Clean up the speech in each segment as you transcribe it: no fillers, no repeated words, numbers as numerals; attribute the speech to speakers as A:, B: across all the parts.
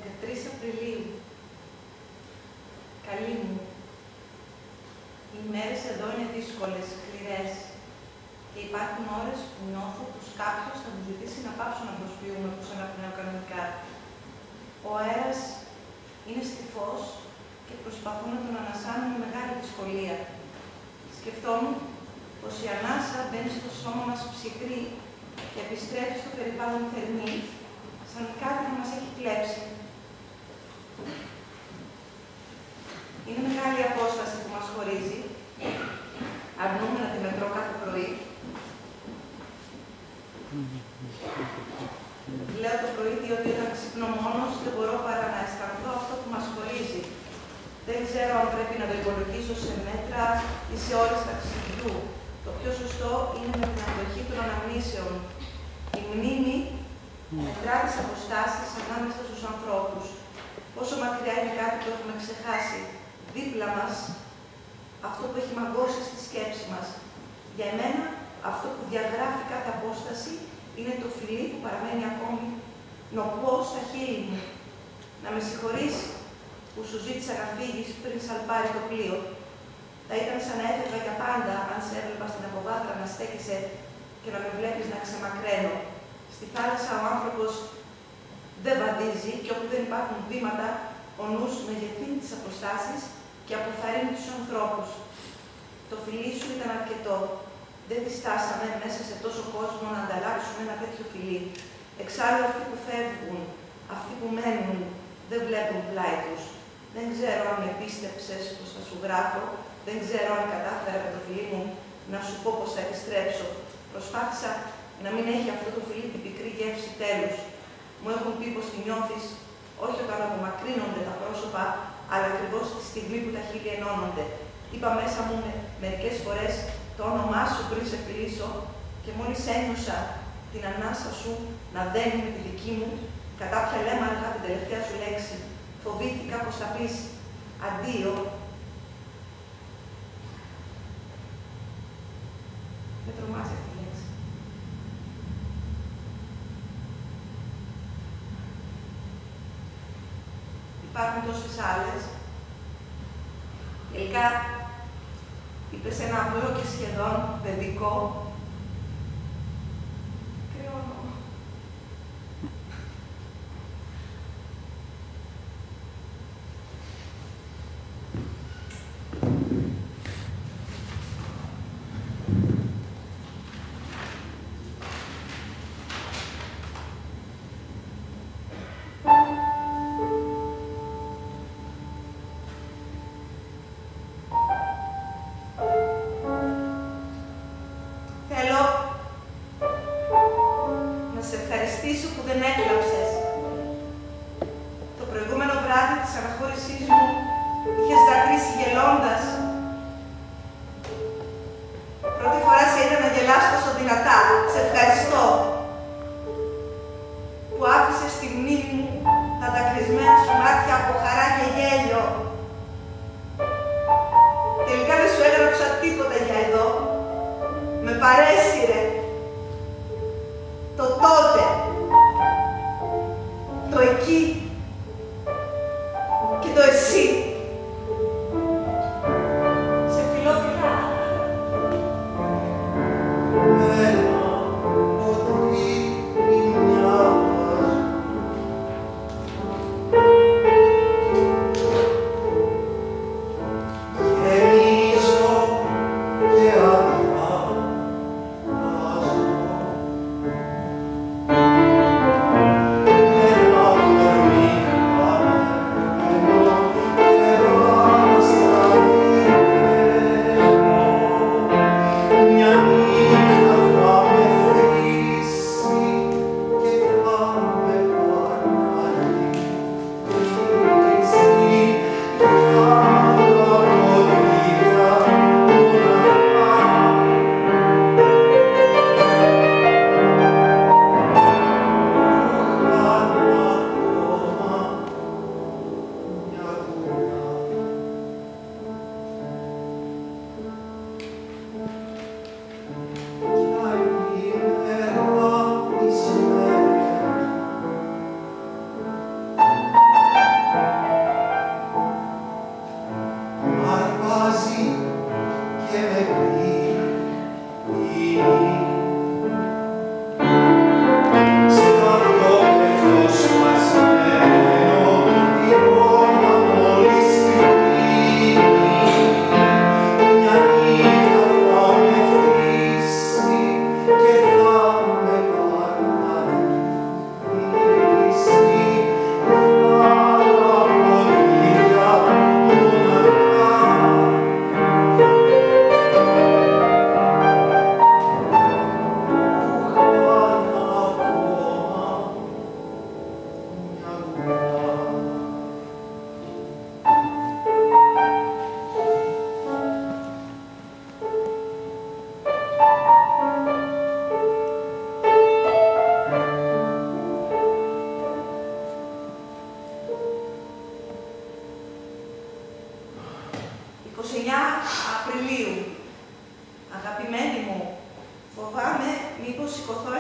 A: 13 Απριλίου. Καλή μου. Οι μέρες εδώ είναι δύσκολες, σκληρές. Και υπάρχουν ώρες που νιώθω πως κάποιος θα μου ζητήσει να πάψω να προσποιούμε πως αναπνέω κανονικά. Ο αέρας είναι στιφός και προσπαθώ να τον ανασάνω με μεγάλη δυσκολία. Σκεφτόμουν πως η ανάσα μπαίνει στο σώμα μας ψυχρή και επιστρέφει στο περιβάλλον θερμή, σαν κάτι να μας έχει κλέψει. Είναι μεγάλη η απόσταση που μας χωρίζει. Αρνούμε να τη μετρώ κάθε πρωί. Λέω το πρωί διότι όταν ξυπνώ μόνος δεν μπορώ παρά να αισθανθώ αυτό που μας χωρίζει. Δεν ξέρω αν πρέπει να το υπολογίσω σε μέτρα ή σε ώρες ταξιδιού. Το πιο σωστό είναι με την αντοχή των αναμνήσεων. Η μνήμη μετρά τις αποστάσεις ανάμεσα στους ανθρώπους. Πόσο μακριά είναι κάτι που έχουμε ξεχάσει. Δίπλα μας, αυτό που έχει μαγκώσει στη σκέψη μας. Για εμένα, αυτό που διαγράφει κάθε απόσταση είναι το φιλί που παραμένει ακόμη νοπό στα χείλη μου. Να με συγχωρείς που σου ζήτησα να φύγεις πριν σαλπάρει το πλοίο. Θα ήταν σαν να έφευγα για πάντα αν σε έβλεπα στην αποβάθρα να στέκεσαι και να με βλέπεις να ξεμακραίνω. Στη θάλασσα ο άνθρωπος δεν βαδίζει και όπου δεν υπάρχουν βήματα, ο νους μεγεθύνει τις αποστάσεις και αποθαρρύνει τους ανθρώπους. Το φιλί σου ήταν αρκετό. Δεν διστάσαμε μέσα σε τόσο κόσμο να ανταλλάξουμε ένα τέτοιο φιλί. Εξάλλου αυτοί που φεύγουν, αυτοί που μένουν, δεν βλέπουν πλάι τους. Δεν ξέρω αν με πίστεψες πως θα σου γράφω, δεν ξέρω αν κατάφερα με το φιλί μου να σου πω πως θα επιστρέψω. Προσπάθησα να μην έχει αυτό το φιλί την πικρή γεύση τέλους. Μου έχουν πει πως τη νιώθεις όχι όταν απομακρύνονται τα πρόσωπα, αλλά ακριβώς τη στιγμή που τα χείλη ενώνονται. Είπα μέσα μου μερικές φορές το όνομά σου πριν σε φιλήσω και μόλις ένιωσα την ανάσα σου να δένει με τη δική μου, κατά ποια λέμε αργά την τελευταία σου λέξη, φοβήθηκα πως θα πεις αντίο. Με τρομάζει αυτή η λέξη. Υπάρχουν τόσες άλλες. Τελικά, είπες ένα απλό και σχεδόν παιδικό. Κρυώνω.
B: Έλα,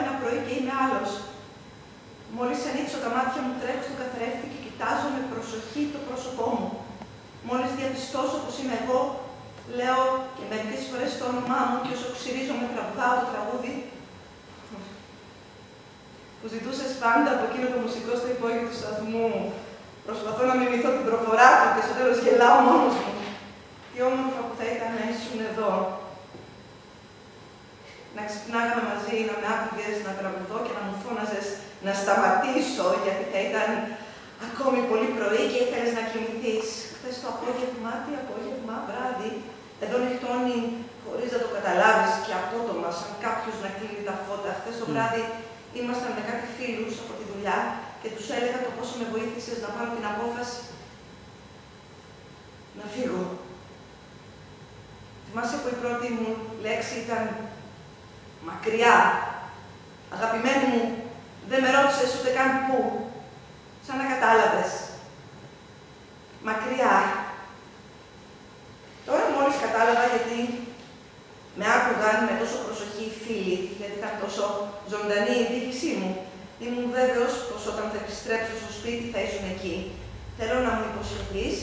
A: ένα πρωί και είμαι άλλος. Μόλις ανοίξω τα μάτια μου, τρέχω στον καθρέφτη και κοιτάζω με προσοχή το πρόσωπό μου. Μόλις διαπιστώσω πως είμαι εγώ, λέω και μερικές φορές το όνομά μου και όσο ξυρίζομαι τραγουδάω το τραγούδι που ζητούσες πάντα από εκείνο το μουσικό στο υπόγειο του σταθμού. Προσπαθώ να μιμηθώ την προφορά του και στο τέλος γελάω μόνος μου. Τι όμορφα που θα ήταν να ήσουν εδώ. Να ξυπνάγαμε μαζί, να με άκουγες να τραγουδώ και να μου φώναζες να σταματήσω, γιατί θα ήταν ακόμη πολύ πρωί και ήθελες να κοιμηθείς. Χθες το απόγευμα, βράδυ, εδώ νυχτώνει χωρίς να το καταλάβεις και απότομα, σαν κάποιος να κλείνει τα φώτα. Χθες το βράδυ ήμασταν με κάτι φίλους από τη δουλειά και τους έλεγα το πόσο με βοήθησες να πάρω την απόφαση να φύγω. Θυμάσαι που η πρώτη μου λέξη ήταν μακριά. Αγαπημένη μου, δεν με ρώτησες ούτε καν πού. Σαν να κατάλαβες. Μακριά. Τώρα μόλις κατάλαβα γιατί με άκουγαν με τόσο προσοχή οι φίλοι, γιατί ήταν τόσο ζωντανή η διοίκησή μου. Ήμουν βέβαιος πως όταν θα επιστρέψω στο σπίτι θα ήσουν εκεί. Θέλω να μου υποσχεθείς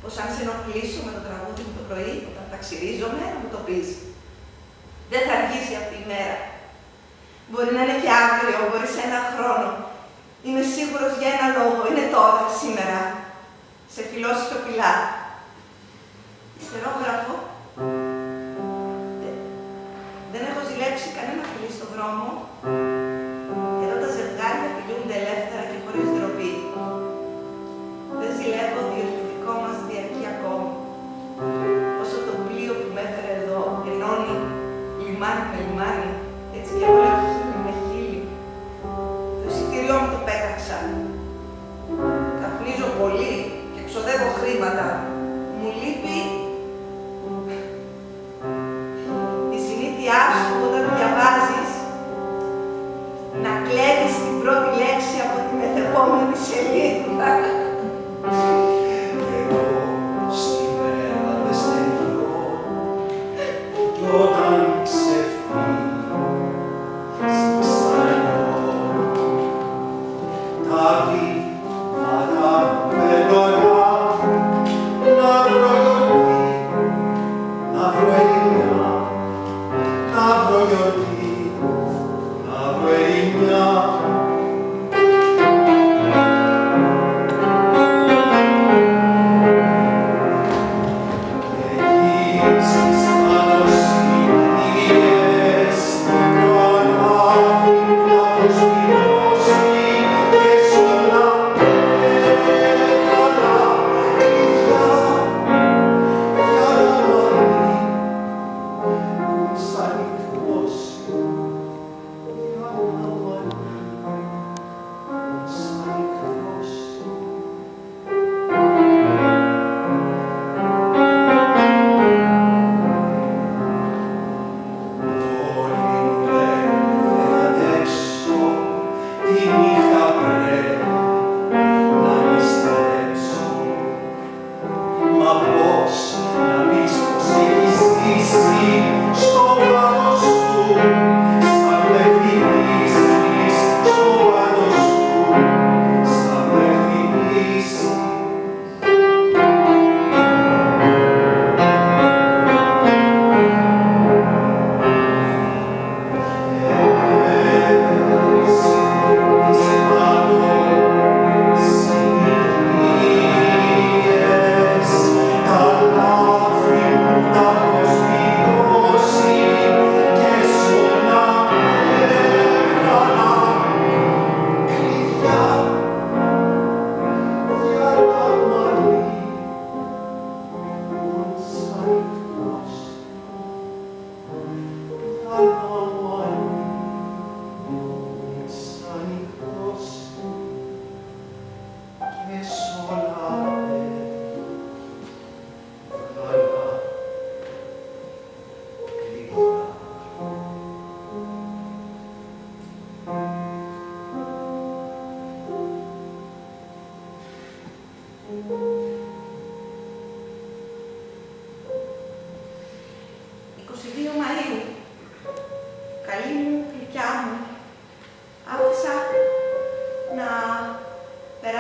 A: πως αν σε ενοχλήσω με το τραγούδι μου το πρωί, όταν ταξιρίζομαι, να μου το πεις. Δεν θα αργήσει αυτή η μέρα. Μπορεί να είναι και αύριο, μπορεί σε ένα χρόνο. Είμαι σίγουρος για ένα λόγο. Είναι τώρα, σήμερα. Σε φιλώ σιωπηλά. Ιστερόγραφο. Δεν έχω ζηλέψει κανένα φιλί στον δρόμο. Εδώ τα ζευγάρια φιλούνται ελεύθερα και χωρίς ντροπή. Δεν ζηλεύω διότι το δικό μας διαρκεί ακόμη. Όσο το πλοίο που με έφερε εδώ ενώνει λιμάνι με λιμάνι, έτσι και εγώ λέω χείλη με χείλη. Το εισιτήριό μου το πέταξα. Καπνίζω πολύ και ξοδεύω χρήματα. Μου λείπει η συνήθειά σου όταν διαβάζεις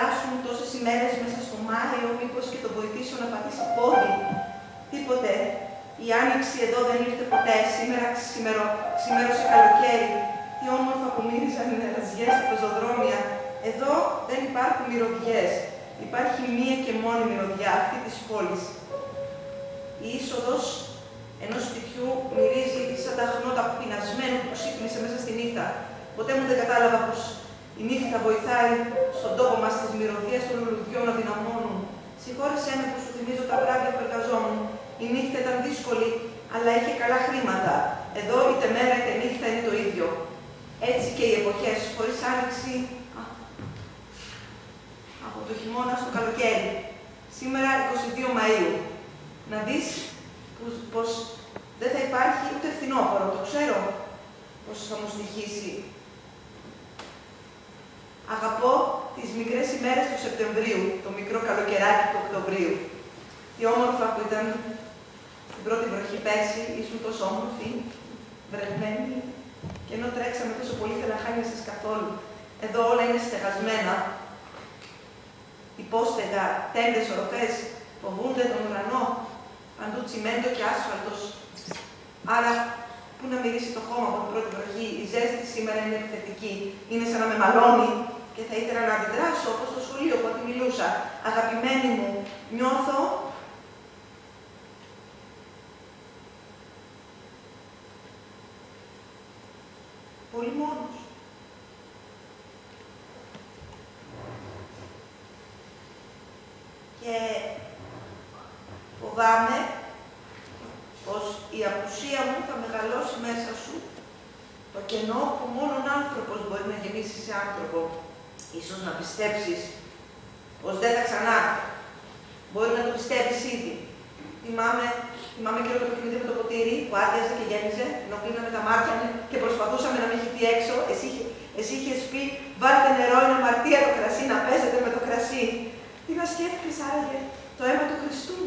A: περάσουν τόσες ημέρες μέσα στο Μάιο, μήπως και τον βοηθήσω να πατήσει πόδι. Τίποτε. Η άνοιξη εδώ δεν ήρθε ποτέ. Σήμερα ξημέρωσε καλοκαίρι. Τι όμορφα που μύριζαν οι νεραζιές στα πεζοδρόμια. Εδώ δεν υπάρχουν μυρωδιές. Υπάρχει μία και μόνη μυρωδιά, αυτή της πόλης. Η είσοδος ενός σπιτιού μυρίζει σαν τα χνότα πεινασμένου που ξύπνησε μέσα στη νύχτα. Ποτέ μου δεν κατάλαβα πως η νύχτα βοηθάει στον τόπο μας τις μυρωδιές των λουλουδιών να δυναμώνουν. Συγχώρεσέ με που σου θυμίζω τα βράδια που εργαζόμουν. Η νύχτα ήταν δύσκολη, αλλά είχε καλά χρήματα. Εδώ είτε μέρα είτε νύχτα είναι το ίδιο. Έτσι και οι εποχές, χωρίς άνοιξη, από το χειμώνα στο καλοκαίρι. Σήμερα 22 Μαΐου. Να δεις πως δεν θα υπάρχει ούτε φθινόπωρο, το ξέρω πως θα μου στοιχήσει. Αγαπώ τις μικρές ημέρες του Σεπτεμβρίου, το μικρό καλοκαιράκι του Οκτωβρίου. Τι όμορφα που ήταν την πρώτη βροχή πέρσι, ήσουν τόσο όμορφοι, βρεγμένοι, και ενώ τρέξαμε τόσο πολύ δεν λαχάνιασες καθόλου. Εδώ όλα είναι στεγασμένα. Υπόστεγα, τέντες, οροφές, φοβούνται τον ουρανό, παντού τσιμέντο και άσφαλτος. Άρα, πού να μυρίσει το χώμα από την πρώτη βροχή, η ζέστη σήμερα είναι επιθετική, είναι σαν να με μαλώνει και θα ήθελα να αντιδράσω όπως στο σχολείο που μιλούσα. Αγαπημένη μου, νιώθω πολύ μόνος. Και φοβάμαι πως η απουσία μου θα μεγαλώσει μέσα σου το κενό που μόνον άνθρωπος μπορεί να γεμίσει σε άνθρωπο. Ίσως να πιστέψεις πως δεν θα ξανάρθω. Μπορεί να το πιστεύεις ήδη. Θυμάμαι και το παιχνίδι με το ποτήρι που άδειαζε και γέμιζε, ενώ κλείναμε τα μάτια και προσπαθούσαμε να με χυθεί έξω. Εσύ είχες πει: βάλτε νερό, είναι αμαρτία το κρασί, να παίζετε με το κρασί. Τι να σκέφτηκες άραγε, το αίμα του Χριστού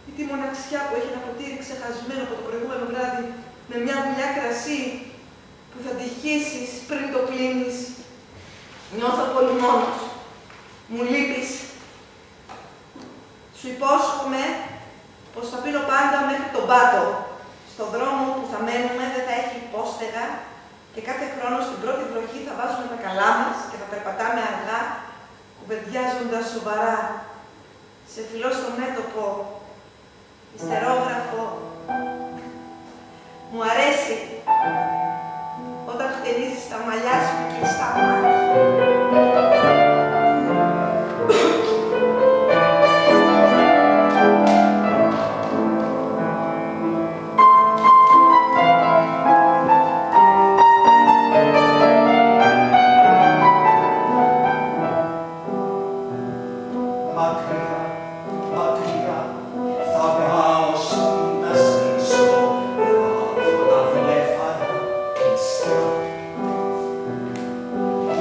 A: ή τη μοναξιά που έχει ένα ποτήρι ξεχασμένο από το προηγούμενο βράδυ με μια βουλιά κρασί που θα τυχήσεις πριν το κλείνεις. Νιώθω πολύ μόνος. Μου λείπεις. Σου υπόσχομαι πως θα πίνω πάντα μέχρι τον πάτο. Στον δρόμο που θα μένουμε δεν θα έχει υπόστεγα και κάθε χρόνο στην πρώτη βροχή θα βάζουμε τα καλά μας και θα περπατάμε αργά, κουβεντιάζοντας σοβαρά. Σε φιλώ στο μέτωπο, ιστερόγραφο. Μου αρέσει όταν χτενίζεις τα μαλλιά σου και κλειστά μάτια.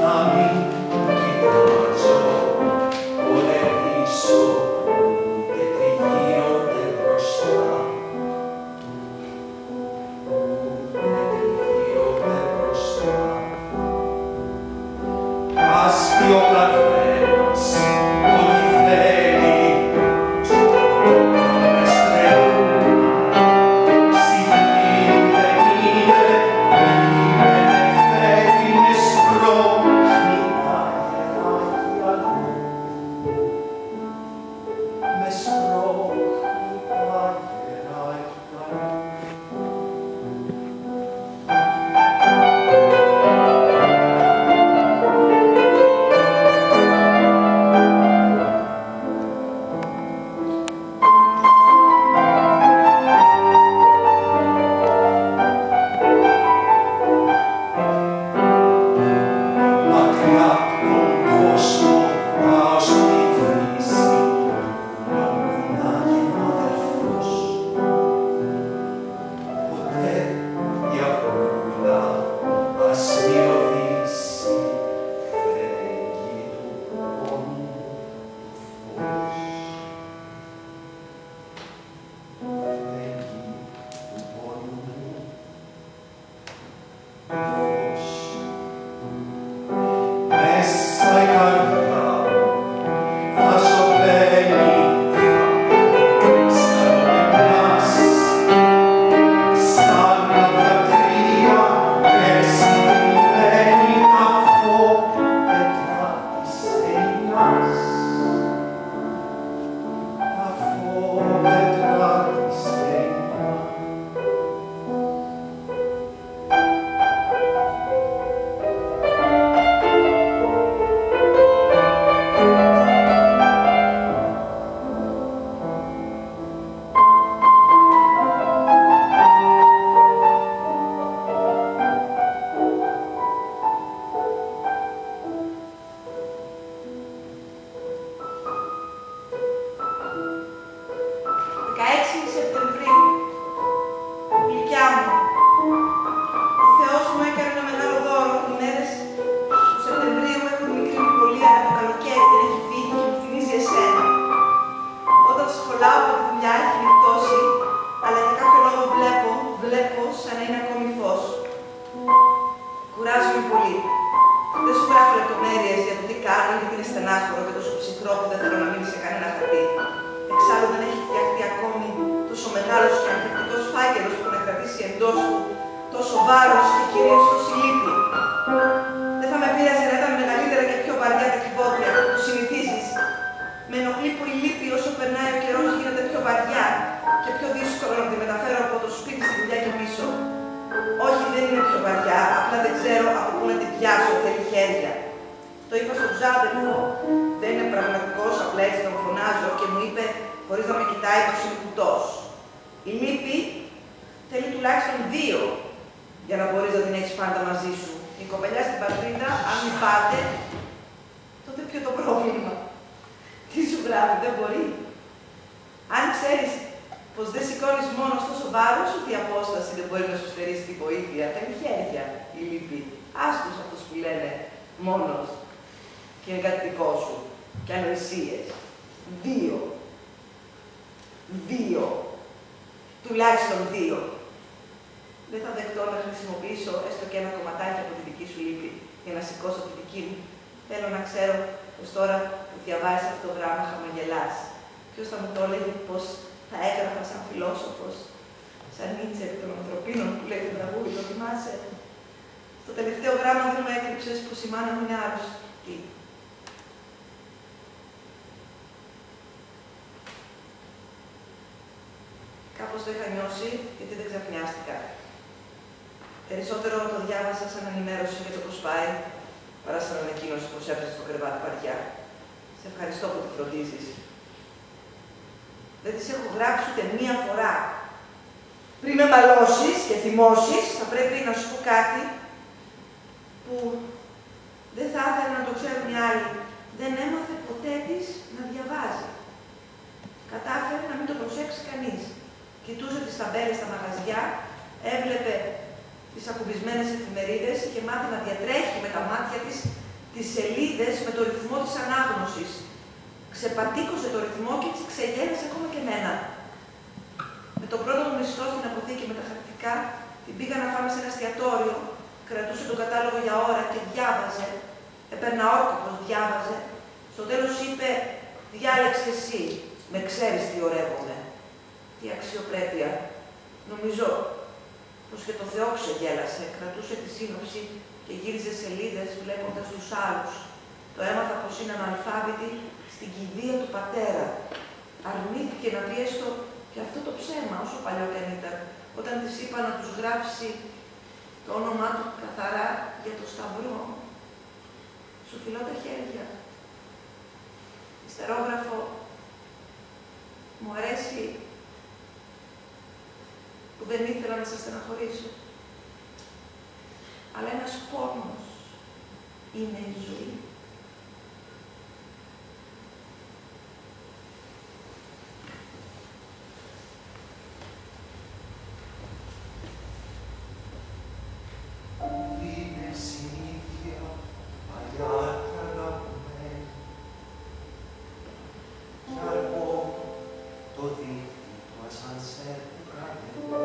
B: Να
A: πολύ. Δεν σου γράφω λεπτομέρειες για το τι κάνω, γιατί είναι στενάχωρο και τόσο ψυχρό που δεν θέλω να μείνει σε κανένα χαρτί. Εξάλλου δεν έχει φτιαχτεί ακόμη τόσο μεγάλος και ανθεκτικός φάκελος που να κρατήσει εντός του τόσο βάρος και κυρίως τόση λύπη. Δεν θα με πείραζε να ήταν μεγαλύτερα και πιο βαριά τα κυβότια, το συνηθίζεις. Με ενοχλεί που η λύπη όσο περνάει ο καιρός γίνεται πιο βαριά και πιο δύσκολο να τη μεταφέρω από το σπίτι στη δουλειά και πίσω. Όχι, δεν είναι πιο βαριά, απλά δεν ξέρω από πού να την πιάσω, θέλει χέρια. Το είπα στον ξάδελφο, δεν είναι πραγματικός, απλά έτσι τον φωνάζω και μου είπε, χωρίς να με κοιτάει, πως είναι κουτός. Η λύπη θέλει τουλάχιστον 2 για να μπορείς να την έχεις πάντα μαζί σου. Η κοπελιά στην πατρίδα, αν μη πάτε, τότε ποιο το πρόβλημα. Τι σου γράφει, δεν μπορεί. Αν ξέρεις πως δεν σηκώνεις μόνος τόσο βάρος, ούτε η απόσταση δεν μπορεί να σου στερήσει τη βοήθεια. Θέλει χέρια η λύπη. Άστος αυτούς που λένε μόνος και είναι κάτι δικό σου. Και ανοησίες. 2. Τουλάχιστον 2. Δεν θα δεχτώ να χρησιμοποιήσω έστω και ένα κομματάκι από τη δική σου λύπη για να σηκώσω τη δική μου. Θέλω να ξέρω πως τώρα που διαβάζεις αυτό το γράμμα χαμογελάς. Ποιος θα μου το έλεγε πως θα έγραφα σαν φιλόσοφος, σαν Νίτσε επί των ανθρωπίνων που λέει το τραγούδι, το θυμάσαι. Στο τελευταίο γράμμα δεν μου έκρυψες πως η μάνα μου είναι άρρωστη. Κάπως το είχα νιώσει, γιατί δεν ξαφνιάστηκα. Περισσότερο το διάβασα σαν ενημέρωση για το πώς πάει, παρά σαν ανακοίνωση πως έπεσε στο κρεβάτι βαριά. Σε ευχαριστώ που τη φροντίζεις. Δεν τις έχω γράψει ούτε μία φορά. Πριν με μαλώσεις και θυμώσεις, θα πρέπει να σου πω κάτι που δεν θα ήθελα να το ξέρουν οι άλλοι. Δεν έμαθε ποτέ της να διαβάζει. Κατάφερε να μην το προσέξει κανείς. Κοιτούσε τις ταμπέλες στα μαγαζιά, έβλεπε τις ακουμπισμένες εφημερίδες και μάθει να διατρέχει με τα μάτια της τις σελίδες με το ρυθμό της ανάγνωσης. Ξεπατήκωσε το ρυθμό και ξεγέλασε ακόμα και εμένα. Με το πρώτο μου μισθό στην αποθήκη με τα χαρτικά, την πήγα να φάμε σε ένα εστιατόριο, κρατούσε τον κατάλογο για ώρα και διάβαζε. Έπαιρνα όρκοπος, διάβαζε. Στο τέλος είπε, διάλεξε εσύ, με ξέρεις τι ωρεύομαι. Τι αξιοπρέπεια. Νομίζω πως και το Θεό ξεγέλασε, κρατούσε τη σύνοψη και γύριζε σελίδες βλέποντας τους άλλους. Το έμαθα πως είναι αναλφάβητη στην κηδεία του πατέρα. Αρνήθηκε να πει έστω και αυτό το ψέμα, όσο παλιό και αν ήταν, όταν της είπα να τους γράψει το όνομά του καθαρά για το σταυρό. Σου φιλώ τα χέρια. Ιστερόγραφο. Μου αρέσει που δεν ήθελα να σας στεναχωρήσω. Αλλά ένας πόνος είναι η ζωή.
B: Είναι συνήθεια παλιά τραγουδέ κι αργό το δίχτυ του ασανσέρ που κρατεύω.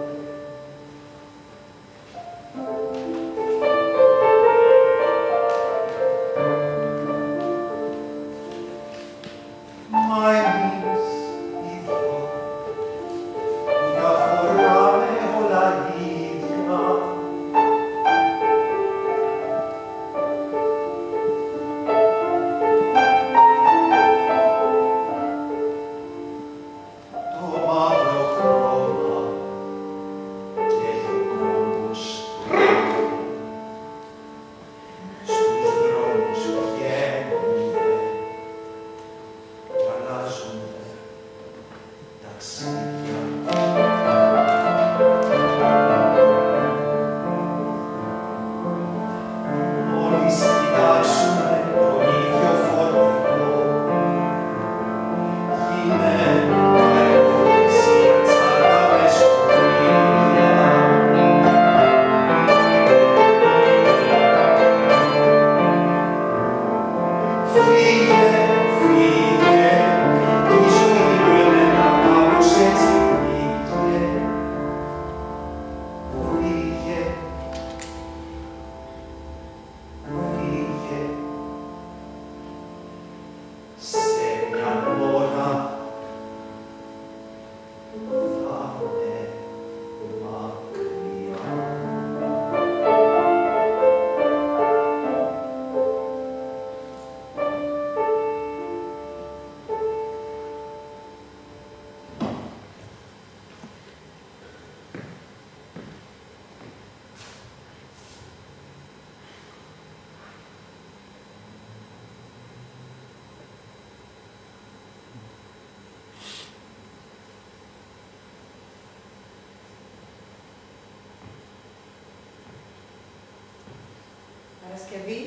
A: Παρασκευή,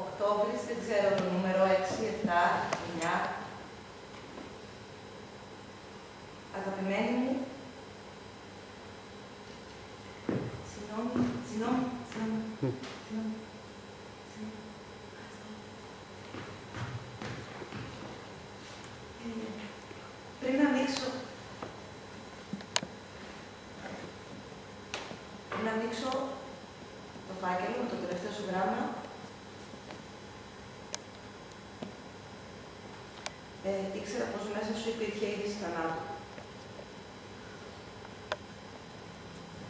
A: Οκτώβρης, δεν ξέρω το νούμερο, 6, 7, 9. Αγαπημένη μου, συγγνώμη. Πριν να ανοίξω το φάκελο με το τελευταίο σου γράμμα, ήξερα πως μέσα σου υπήρχε είδηση θανάτου.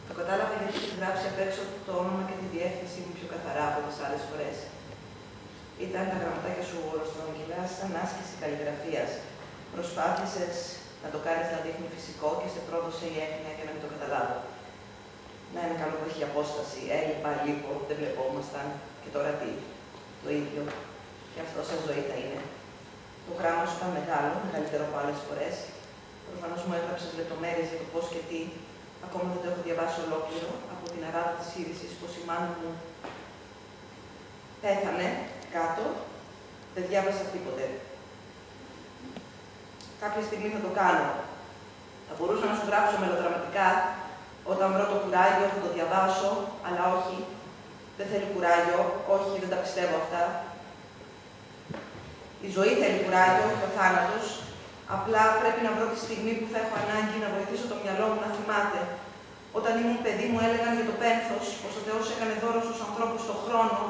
A: Το κατάλαβα γιατί έχεις γράψει απ' έξω το όνομα και τη διεύθυνση μου πιο καθαρά από τις άλλες φορές. Ήταν τα γραμματάκια σου ορωστρογγυλά σαν άσκηση καλλιγραφίας. Προσπάθησες να το κάνεις να δείχνει φυσικό και σε πρόδωσε η έννοια για να μην το καταλάβω. Να είναι καλό που έχει απόσταση, έλειπα, λείπω, δεν βλεπόμασταν και τώρα τι. Το ίδιο. Και αυτό σαν ζωή θα είναι. Το γράμμα σου ήταν μεγάλο, μεγαλύτερο από άλλες φορές. Προφανώς μου έγραψες λεπτομέρειες για το πώς και τι. Ακόμα δεν το έχω διαβάσει ολόκληρο από την αράδα της είδησης πως η μάνα μου πέθανε κάτω. Δεν διάβασα τίποτε. Κάποια στιγμή θα το κάνω. Θα μπορούσα να σου γράψω μελοδραματικά. Όταν βρω το κουράγιο θα το διαβάσω, αλλά όχι. Δεν θέλει κουράγιο, όχι, δεν τα πιστεύω αυτά. Η ζωή θέλει κουράγιο, όχι ο θάνατος. Απλά πρέπει να βρω τη στιγμή που θα έχω ανάγκη να βοηθήσω το μυαλό μου να θυμάται. Όταν ήμουν παιδί μου έλεγαν για το πένθος, πως ο Θεός έκανε δώρο στους ανθρώπους τον χρόνο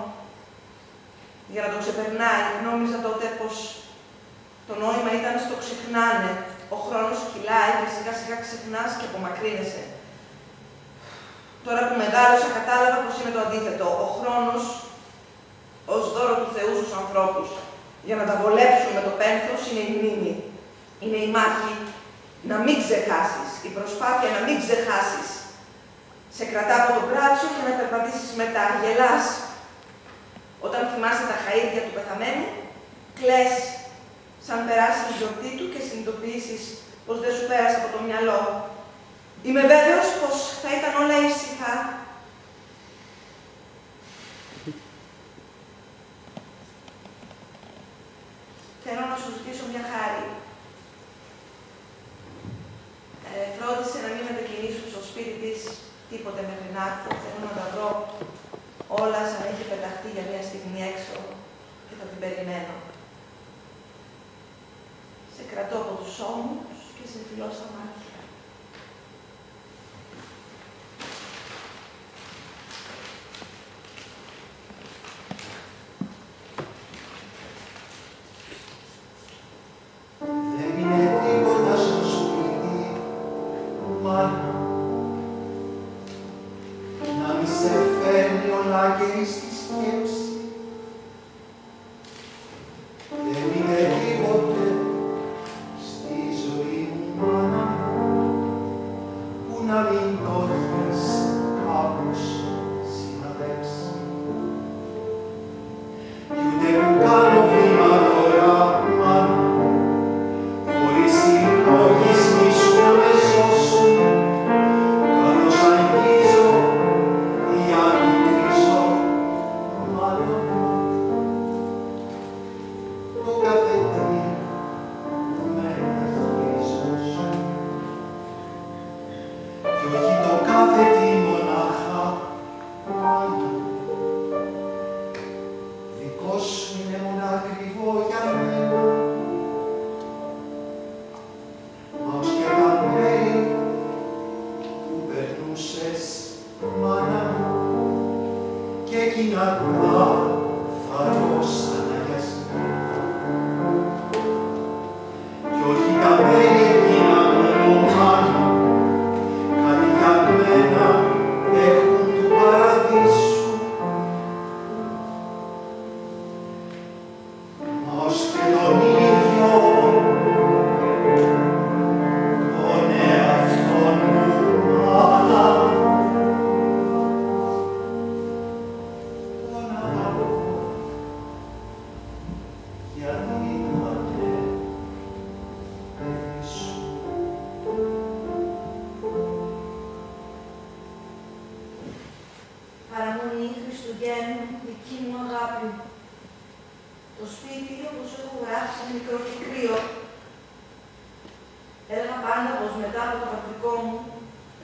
A: για να το ξεπερνάει. Νόμιζα τότε πως το νόημα ήταν στο ξεχνάνε. Ο χρόνος κυλάει και σιγά σιγά ξεχνάς και απομακρύνεσαι. Τώρα που μεγάλωσα κατάλαβα πως είναι το αντίθετο. Ο χρόνος ως δώρο του Θεού στους ανθρώπους. Για να τα βολέψουμε το πένθος είναι η μνήμη. Είναι η μάχη να μην ξεχάσεις. Η προσπάθεια να μην ξεχάσεις. Σε κρατά από το μπράτσο και να περπατήσεις μετά. Γελάς. Όταν θυμάσαι τα χαΐδια του πεθαμένου, κλαις σαν περάσει η γιορτή του και συνειδητοποιήσεις πως δεν σου πέρασε από το μυαλό. Είμαι βέβαιος πως θα ήταν όλα ήσυχα. Θέλω να σου ζητήσω μια χάρη. Φρόντισε να μην μετακινήσουν στο σπίτι της τίποτε μέχρι να έρθω. Θέλω να τα βρω όλα σαν έχει πεταχτεί για μια στιγμή έξω και θα την περιμένω. Σε κρατώ από τους ώμους και σε φιλώ στα μάτια. δική μου αγάπη. Το σπίτι, όπως έχω γράψει, είναι μικρό και κρύο. Έλεγα πάντα πως μετά από το πατρικό μου,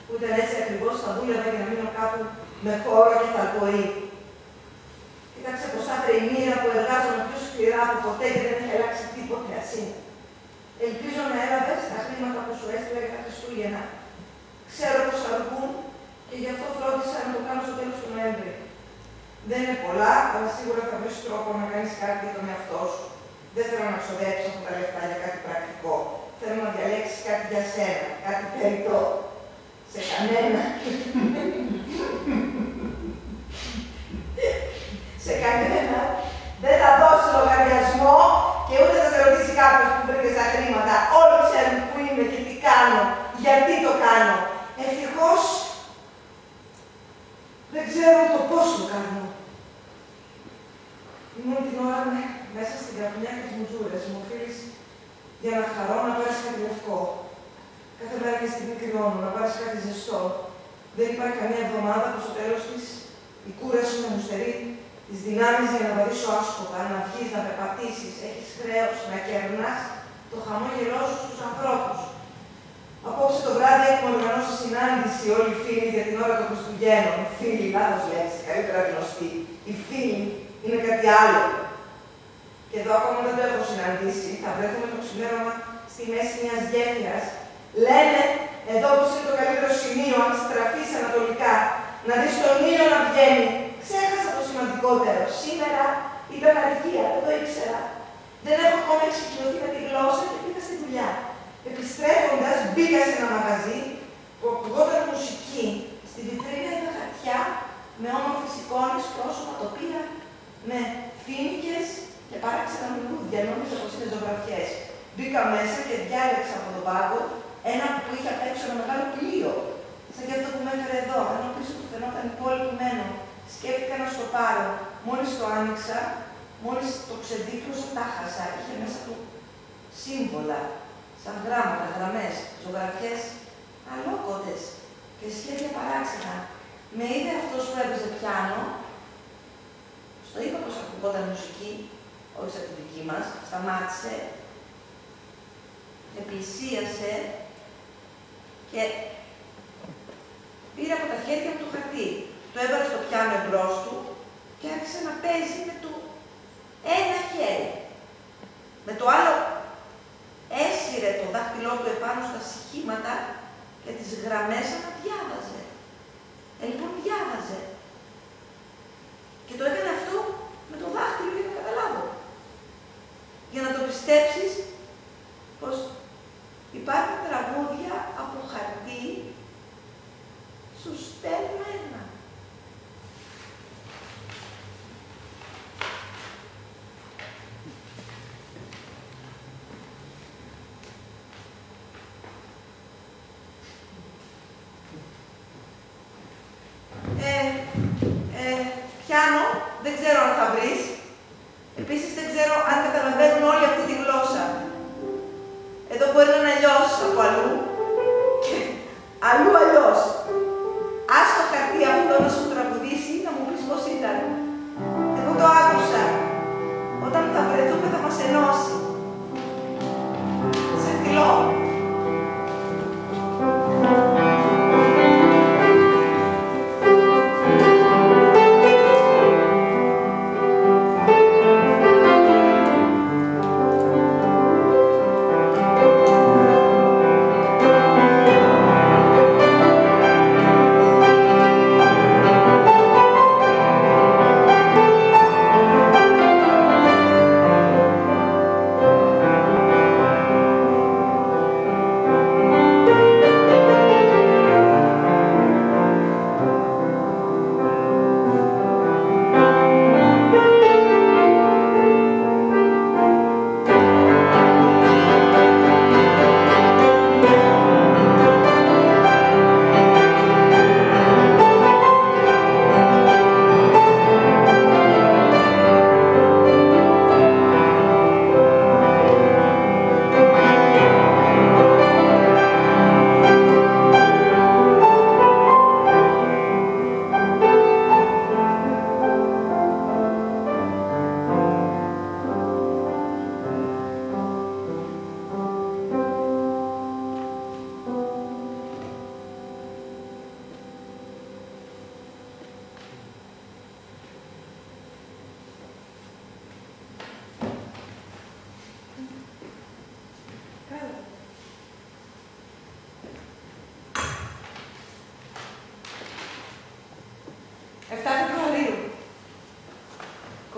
A: που ήταν έτσι ακριβώς, θα δούλευα για να μείνω κάπου με χώρο και θαλπορή. Κοίταξε πως άθρε η μοίρα που εργάζομαι πιο σκληρά από ποτέ και δεν έχει αλλάξει τίποτε ασύ. Ελπίζω να έλαβες τα χρήματα που σου έστειλα για τα Χριστούγεννα. Ξέρω πως αργούν και γι' αυτό φρόντισα να το κάνω στο τέλος του Νοέμβρη. Δεν είναι πολλά, αλλά σίγουρα θα βρεις τρόπο να κάνεις κάτι για τον εαυτό σου. Δεν θέλω να ξοδέψω αυτά τα λεφτά για κάτι πρακτικό. Θέλω να διαλέξεις κάτι για σένα, κάτι περιττό. Σε κανένα. Σε κανένα. Δεν θα δώσει λογαριασμό και ούτε θα σε ρωτήσει κάποιος που βρήκε τα χρήματα. Όλοι ξέρουν που είμαι και τι κάνω, γιατί το κάνω. Ευτυχώς δεν ξέρω το πώς το κάνω. Ήμουν την ώρα μέσα στην καπνιά και τις μουζούρες. Μου οφείλεις για να χαρώ να πάρεις κάτι λευκό. Κάθε μέρα και στιγμή κρυώνω, να πάρεις κάτι ζεστό. Δεν υπάρχει καμία εβδομάδα που στο τέλος της η κούραση να μου στερεί τις δυνάμεις για να βαδίσω άσκοπα, να βγεις, να περπατήσεις. Έχεις χρέος να κερνάς το χαμόγελό σου στους ανθρώπους. Απόψε το βράδυ έχουμε οργανώσει συνάντηση όλοι οι φίλοι για την ώρα των Χριστουγέννων. Φίλοι, λάθος λέξη, καλύτερα γνωστοί. Οι φίλοι είναι κάτι άλλο. Και εδώ ακόμα δεν το έχω συναντήσει. Θα βρεθούμε το ξημέρωμα στη μέση μιας γέφυρας. Λένε εδώ πως είναι το καλύτερο σημείο, αν στραφείς ανατολικά, να δεις τον ήλιο να βγαίνει. Ξέχασα το σημαντικότερο. Σήμερα ήταν αργία, δεν το ήξερα. Δεν έχω ακόμα εξοικειωθεί με τη γλώσσα και πήγα στη δουλειά. Επιστρέφοντας, μπήκα σε ένα μαγαζί που ακουγόταν μουσική. Στη βιτρίνα είδα χαρτιά με όμορφες εικόνες, πρόσωπα, τοπία, με φοίνικες και παράξενα λουλούδια. Νόμιζα πως είναι ζωγραφιές. Μπήκα μέσα και διάλεξα από τον πάγκο ένα που είχε απ' έξω ένα μεγάλο πλοίο. Σαν και αυτό που με έφερε εδώ, ενώ πίσω του φαινόταν η πόλη που μένω. Σκέφτηκα να στο πάρω. Μόλις το άνοιξα, μόλις το ξεδίπλωσα, τα χάσα. Είχε μέσα του σύμβολα, σαν γράμματα, γραμμές, ζωγραφιές αλόκοτες και σχέδια παράξενα. Με είδε αυτός που έπαιζε πιάνο, στο είπα πως ακουγόταν μουσική, όχι σαν τη δική μας, σταμάτησε, με πλησίασε και πήρε από τα χέρια μου το χαρτί. Το έβαλε στο πιάνο εμπρός του και άρχισε να παίζει με το ένα χέρι. Με το άλλο έσυρε το δάχτυλό του επάνω στα σχήματα και τις γραμμές αναδιάβαζε. Λοιπόν, διάβαζε. Και το έκανε αυτό με το δάχτυλο για να καταλάβω. Για να το πιστέψεις πως υπάρχουν τραγούδια από χαρτί σου στέλνω ένα. Πιάνο, δεν ξέρω αν θα βρεις. Επίσης δεν ξέρω αν καταλαβαίνουν όλη αυτή τη γλώσσα. Εδώ μπορεί να είναι αλλιώς από αλλού και αλλού αλλιώς. Ας το χαρτί αυτό να σου τραγουδήσει, να μου πεις πώς ήταν. Εγώ το άκουσα. Όταν θα βρεθούμε θα μας ενώσει. Σε φιλώ.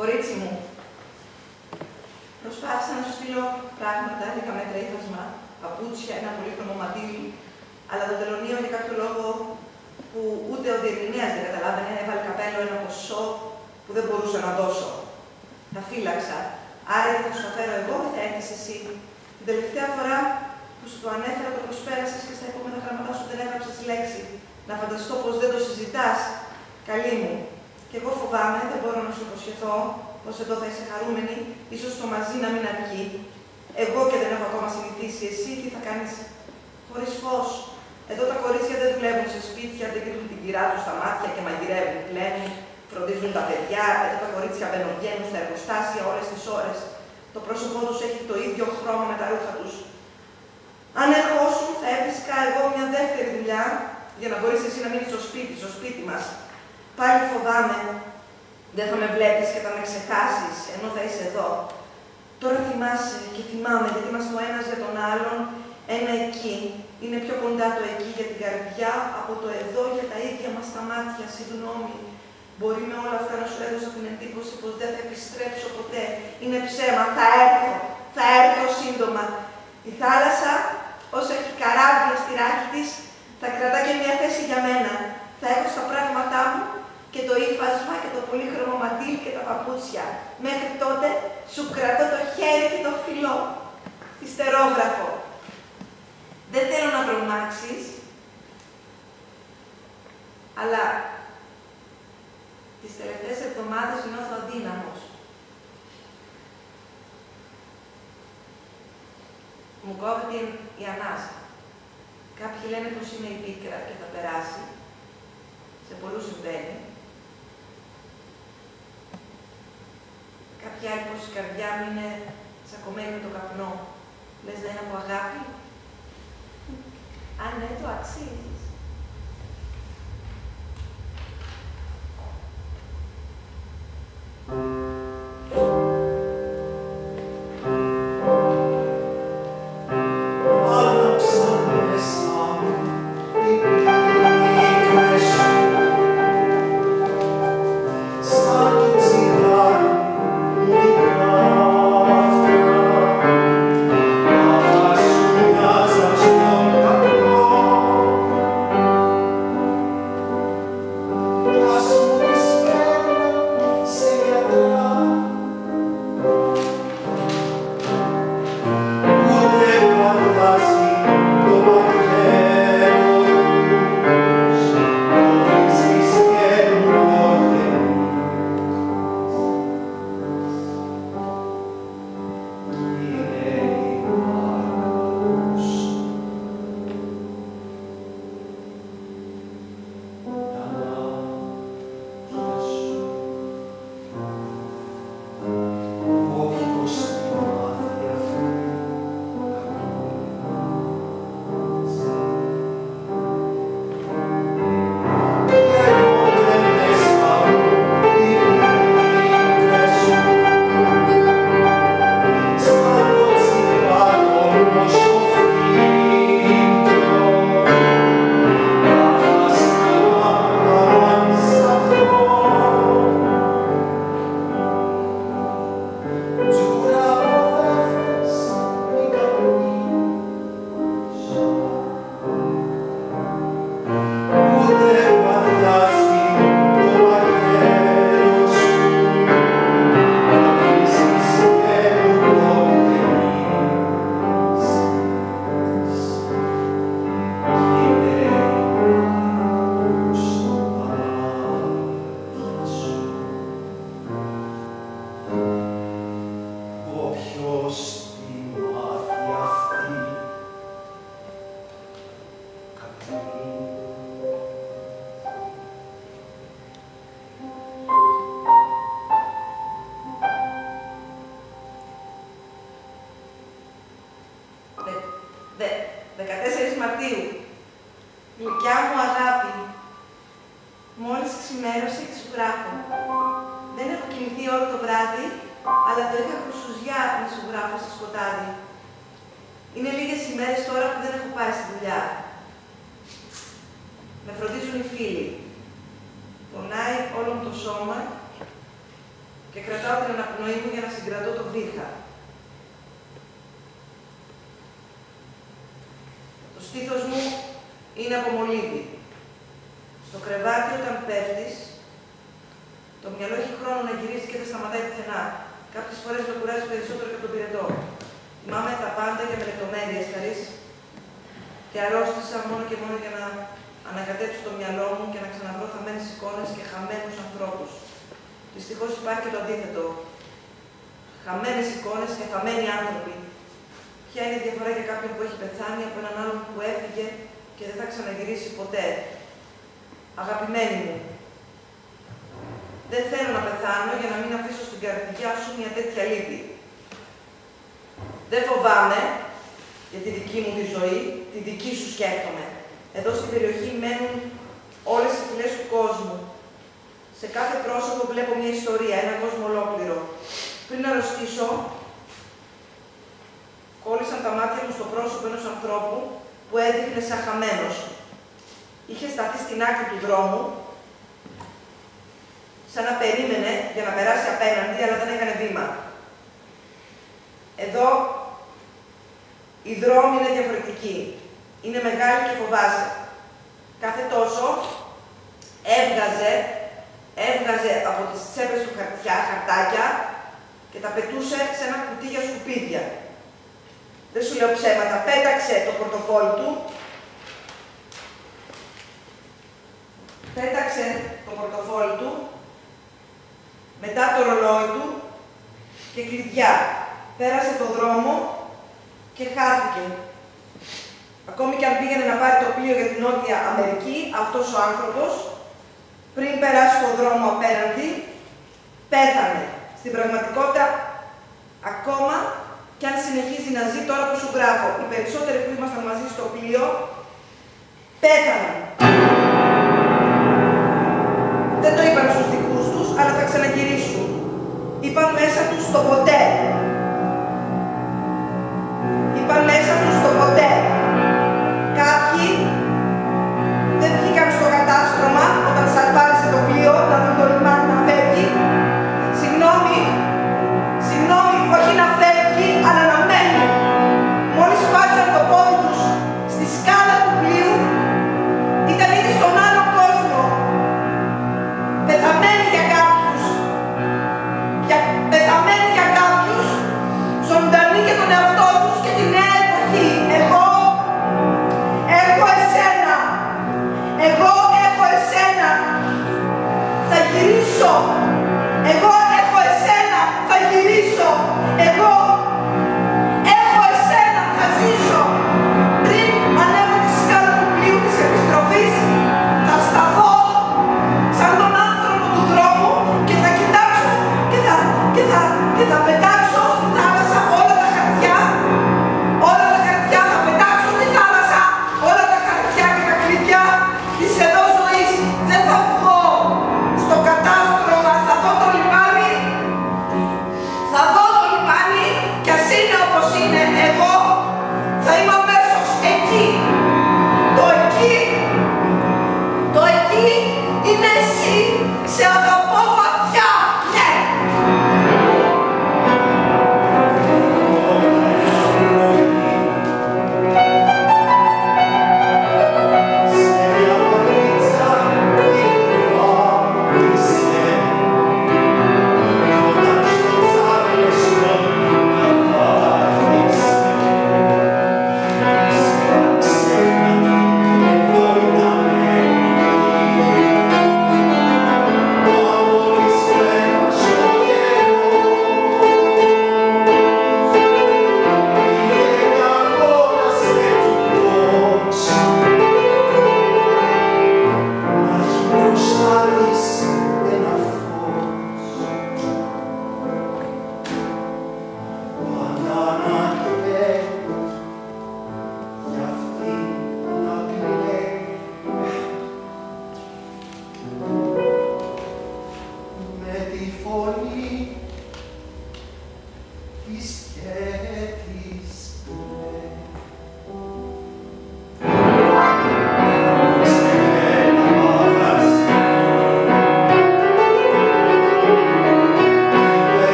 A: Κορίτσι μου, προσπάθησα να σου στείλω πράγματα, λίγα μέτρα ύφασμα, παπούτσια, ένα πολύχρωμο μαντίλι, αλλά το τελωνείο για κάποιο λόγο που ούτε ο διερμηνέας δεν καταλάβαινε, έβαλε καπέλο ένα ποσό που δεν μπορούσα να δώσω. Τα φύλαξα, άρα θα σου τα φέρω εγώ ή θα έρθεις εσύ. Την τελευταία φορά που σου το ανέφερα, το προσπέρασες και στα επόμενα γράμματά σου δεν έγραψες λέξη. Να φανταστώ πως δεν το συζητάς. Καλή μου. Και εγώ φοβάμαι, δεν μπορώ να σου υποσχεθώ πως εδώ θα είσαι χαρούμενη, ίσως το μαζί να μην αρκεί. Εγώ και δεν έχω ακόμα συνηθίσει. Εσύ τι θα κάνεις χωρίς φως? Εδώ τα κορίτσια δεν δουλεύουν σε σπίτια, δεν κρύβουν την κυρά τους στα μάτια και μαγειρεύουν, πλένουν, φροντίζουν τα παιδιά. Εδώ τα κορίτσια μπαίνουν στα εργοστάσια όλες τις ώρες. Το πρόσωπό τους έχει το ίδιο χρώμα με τα ρούχα τους. Αν ερχόσουν, θα έβρισκα εγώ μια δεύτερη δουλειά για να μπορείς εσύ να μείνεις στο σπίτι μας. Πάλι φοβάμαι, δεν θα με βλέπεις και θα με ξεχάσεις, ενώ θα είσαι εδώ. Τώρα θυμάσαι και θυμάμαι, γιατί είμαστε ο ένας για τον άλλον, ένα εκεί. Είναι πιο κοντά το εκεί για την καρδιά από το εδώ για τα ίδια μας τα μάτια. Συγγνώμη, μπορεί με όλα αυτά να σου έδωσα την εντύπωση πως δεν θα επιστρέψω ποτέ. Είναι ψέμα, θα έρθω σύντομα. Η θάλασσα, όσο έχει καράβια στη ράχη της, θα κρατά και μια θέση για μένα. Θα έχω στα πράγματά μου και το ύφασμα και το πολύχρωμο μαντίλι και τα παπούτσια. Μέχρι τότε σου κρατώ το χέρι και το φιλό. Ιστερόγραφο. Δεν θέλω να τρομάξεις, αλλά τις τελευταίες εβδομάδες νιώθω αδύναμος. Μου κόβεται η ανάσα. Κάποιοι λένε πως είναι η πίκρα και θα περάσει. Σε πολλούς συμβαίνει. Κάποιοι άλλοι πως η καρδιά μου είναι τσακωμένη με το καπνό. Λες δεν είναι από αγάπη. Αν ναι, το αξίζεις. Γλυκιά μου αγάπη, μόλις ξημέρωσε και σου γράφω. Δεν έχω κοιμηθεί όλο το βράδυ, αλλά το είχα χρυσουζιά να σου γράφω στο σκοτάδι. Είναι λίγες ημέρες τώρα που δεν έχω πάει στη δουλειά. Με φροντίζουν οι φίλοι. Πονάει όλο μου το σώμα και κρατάω την αναπνοή μου για να συγκρατώ το βήχα. Το στήθος μου είναι από μολύβι. Στο κρεβάτι όταν πέφτεις, το μυαλό έχει χρόνο να γυρίζει και δεν σταματάει πουθενά. Κάποιες φορές με κουράζει περισσότερο και από τον πυρετό. Θυμάμαι τα πάντα και με λεπτομέρειες, χαρίς, και αρρώστησα μόνο και μόνο για να ανακατέψω το μυαλό μου και να ξαναβρω θαμμένες εικόνες και χαμένους ανθρώπους. Δυστυχώς υπάρχει και το αντίθετο. Χαμένες εικόνες και θαμμένοι άνθρωποι. Ποια είναι η διαφορά για κάποιον που έχει πεθάνει από έναν άλλον που έφυγε και δεν θα ξαναγυρίσει ποτέ? Αγαπημένοι μου, δεν θέλω να πεθάνω για να μην αφήσω στην καρδιά σου μια τέτοια λύπη. Δεν φοβάμαι για τη δική μου τη ζωή, τη δική σου σκέφτομαι. Εδώ στην περιοχή μένουν όλες οι φυλές του κόσμου. Σε κάθε πρόσωπο βλέπω μια ιστορία, έναν κόσμο ολόκληρο. Πριν αρρωστήσω, κόλλησαν τα μάτια μου στο πρόσωπο ενός ανθρώπου που έδειχνε σαν χαμένος. Είχε σταθεί στην άκρη του δρόμου, σαν να περίμενε για να περάσει απέναντι, αλλά δεν έκανε βήμα. Εδώ οι δρόμοι είναι διαφορετικοί. Είναι μεγάλοι και φοβάσαι. Κάθε τόσο έβγαζε από τις τσέπες του χαρτάκια και τα πετούσε σε ένα κουτί για σκουπίδια. Δεν σου λέω ψέματα, πέταξε το πορτοφόλι του, μετά το ρολόι του και κλειδιά. Πέρασε το δρόμο και χάθηκε. Ακόμη και αν πήγαινε να πάρει το πλοίο για την Νότια Αμερική, αυτός ο άνθρωπος, πριν περάσει το δρόμο απέναντι, πέθανε. Στην πραγματικότητα, ακόμα κι αν συνεχίζει να ζει τώρα που σου γράφω, οι περισσότεροι που ήμασταν μαζί στο πλοίο, πέθαναν. Δεν το είπαν στους δικούς τους, αλλά θα ξαναγυρίσουν. Είπαν μέσα τους το ποτέ. Είπαν μέσα τους το ποτέ. Κάποιοι δεν βγήκαν στο κατάστρωμα όταν σαλπάρισε το πλοίο να δουν το λιμάνι να φεύγει. Συγγνώμη, όχι να φεύγει, αλλά να μένει. Μόλις πάτσαν το πόδι τους στη σκάλα του πλοίου, ήταν ήδη στον άλλο κόσμο. Πεθαμένοι για κάποιους. Πεθαμένοι για κάποιους.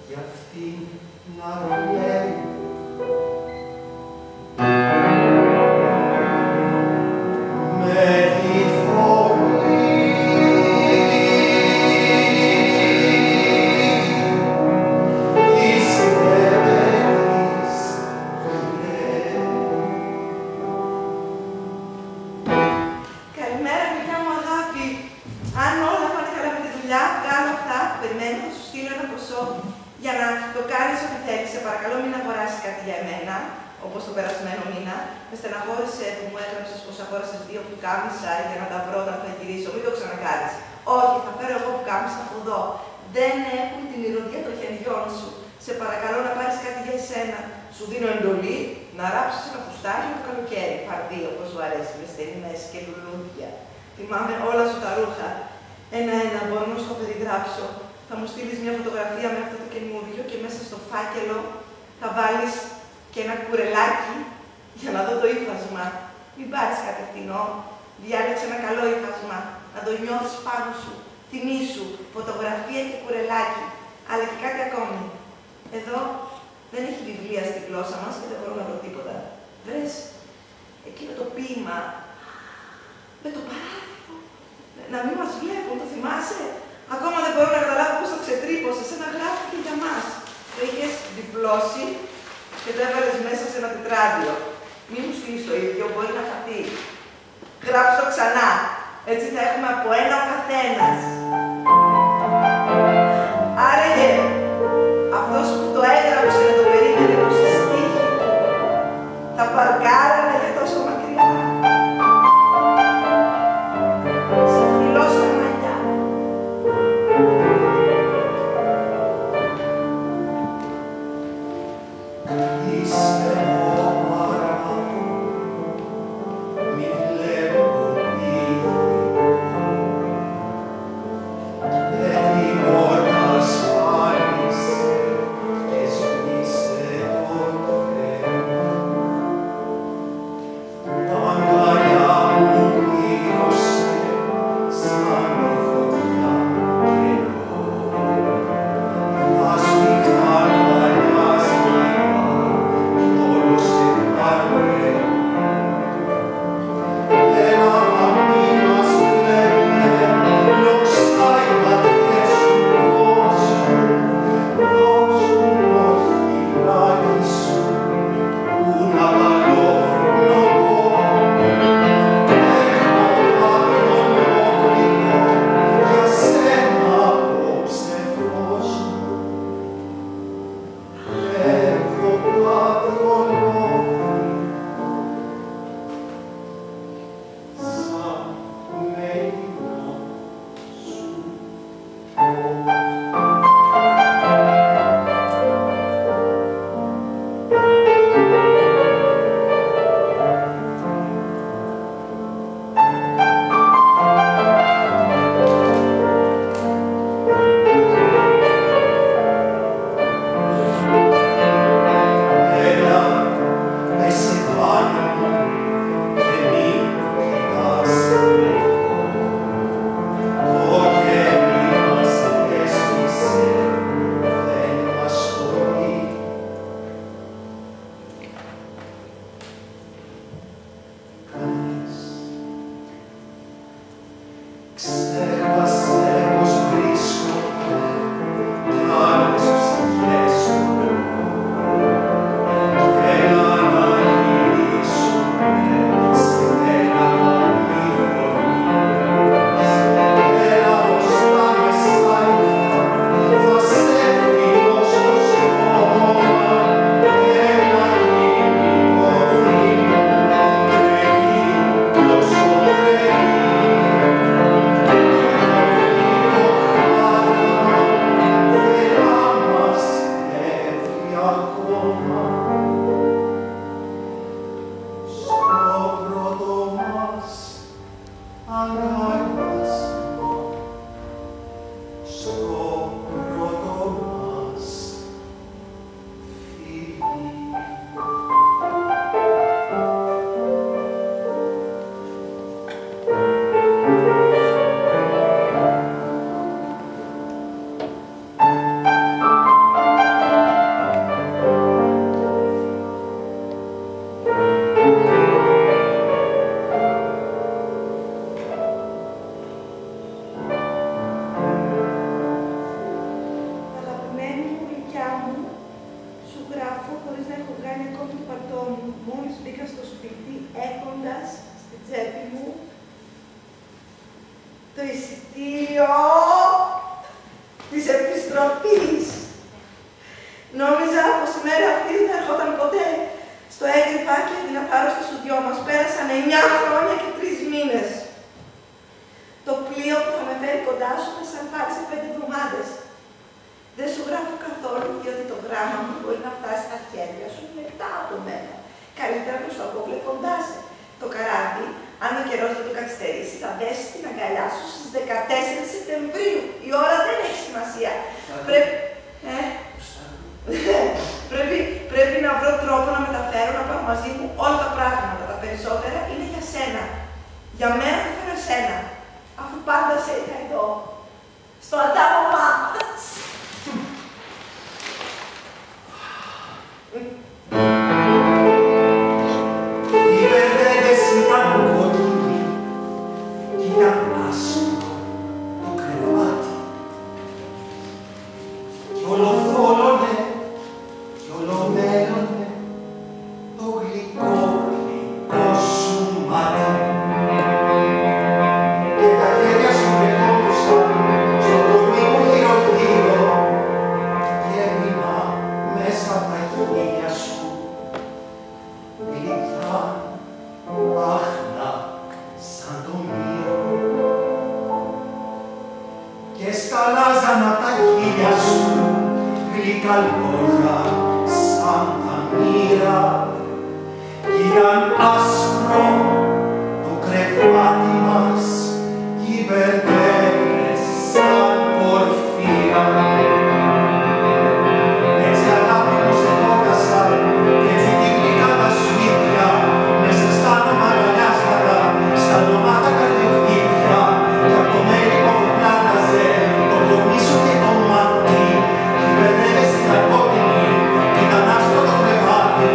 B: κι αυτή να ρολιέει.
A: Για να το κάνεις ό,τι θέλεις, σε παρακαλώ μην αγοράσεις κάτι για εμένα, όπως το περασμένο μήνα. Με στεναχώρησε που μου έγραψες πως αγόρασες 2 πουκάμισα για να τα βρω όταν θα γυρίσω. Μην το ξανακάνεις. Όχι, θα φέρω εγώ πουκάμισα από εδώ. Δεν έχουν την μυρωδιά των χεριών σου. Σε παρακαλώ να πάρεις κάτι για εσένα. Σου δίνω εντολή να ράψεις ένα φουστάνι το καλοκαίρι. Φαρδί, όπως σου αρέσει, με στενή μέση και λουλούδια. Θυμάμαι όλα σου τα ρούχα. Ένα-ένα μπορώ να σου το περιγράψω. Θα μου στείλεις μια φωτογραφία με αυτό το καινούριο και μέσα στο φάκελο θα βάλεις και ένα κουρελάκι για να δω το ύφασμα. Μην πάρεις κάτι φτηνό. Διάλεξε ένα καλό ύφασμα. Να το νιώθεις πάνω σου. Θυμήσου, φωτογραφία και κουρελάκι. Αλλά και κάτι ακόμη. Εδώ δεν έχει βιβλία στη γλώσσα μας και δεν μπορώ να βρω τίποτα. Βρες εκείνο το ποίημα με το παράδειγμα. Να μην μας βλέπουν, το θυμάσαι? Ακόμα δεν μπορώ να καταλάβω πώς το ξετρύπωσες. Ένα γράφει για μας. Το είχες διπλώσει και το έβαλες μέσα σε ένα τετράδιο. Μην μου στείλεις το ίδιο, μπορεί να χαθεί. Γράψω το ξανά. Έτσι θα έχουμε από ένα ο καθένας. Άραγε, αυτός που το έγραψε να το περίμενε πως η στίχη θα παρκάρανε για τόσο μακριά. Σε φιλόσα μαλλιά.
C: ντροπής. Νόμιζα πως η μέρα αυτή δεν θα ερχόταν ποτέ. Στο έγγραφα και την απάρρωστη στους δυο μας πέρασαν 9 χρόνια και 3 μήνες. Το πλοίο που θα με φέρει κοντά σου θα σαν πάρει σε 5 εβδομάδες. Δεν σου γράφω καθόλου, διότι το γράμμα μου μπορεί να φτάσει στα χέρια σου μετά από μένα. Καλύτερα να σου ακούω βλέποντάς σε. Το καράβι, αν ο καιρός δεν το καθυστερήσει, θα δέσει την αγκαλιά σου στις 14 Σεπτεμβρίου. Η ώρα δεν έχει σημασία. Πρέπει να βρω τρόπο να μεταφέρω, να πάω μαζί μου όλα τα πράγματα. Τα περισσότερα είναι για σένα. Για μένα θα φέρω εσένα. Αφού πάντα σε είχα εδώ. Στο αντάγωμά μας.
B: Οι Βερβέδες ήταν κόκκινοι κι ήταν άσπρο το κρεβάτι. Κι ολοθόλωνε κι ολομέλωνε το γλυκό γλυκό σου μάτι. Και τα χέρια σου πετώντουσαν στο κορμί μου γύρω-γύρω και έμεινα μέσα από τα χείλια σου. Γλυκιά, άχνα, σαν το μύρο. Και σκαλάζαν απ' τα χείλια σου γλυκά λόγια σαν τα μοίρα. Κι ήταν άσπρο το κρεβάτι μας κι οι μπερδεύες σαν πορφύρα. Έτσι αγάπη μου σε κόκασα κι έτσι τύχνηκαν τα σπίτια μέσα στα νομαγαλιάσματα, στα νομάτα καρδιοχτύπια κι απ' το μέλικο που πλάταζε το κορμί σου και το μάτι. Κι οι μπερδεύες ήταν κόκκινοι κι ήταν άσπρο το κρεβάτι.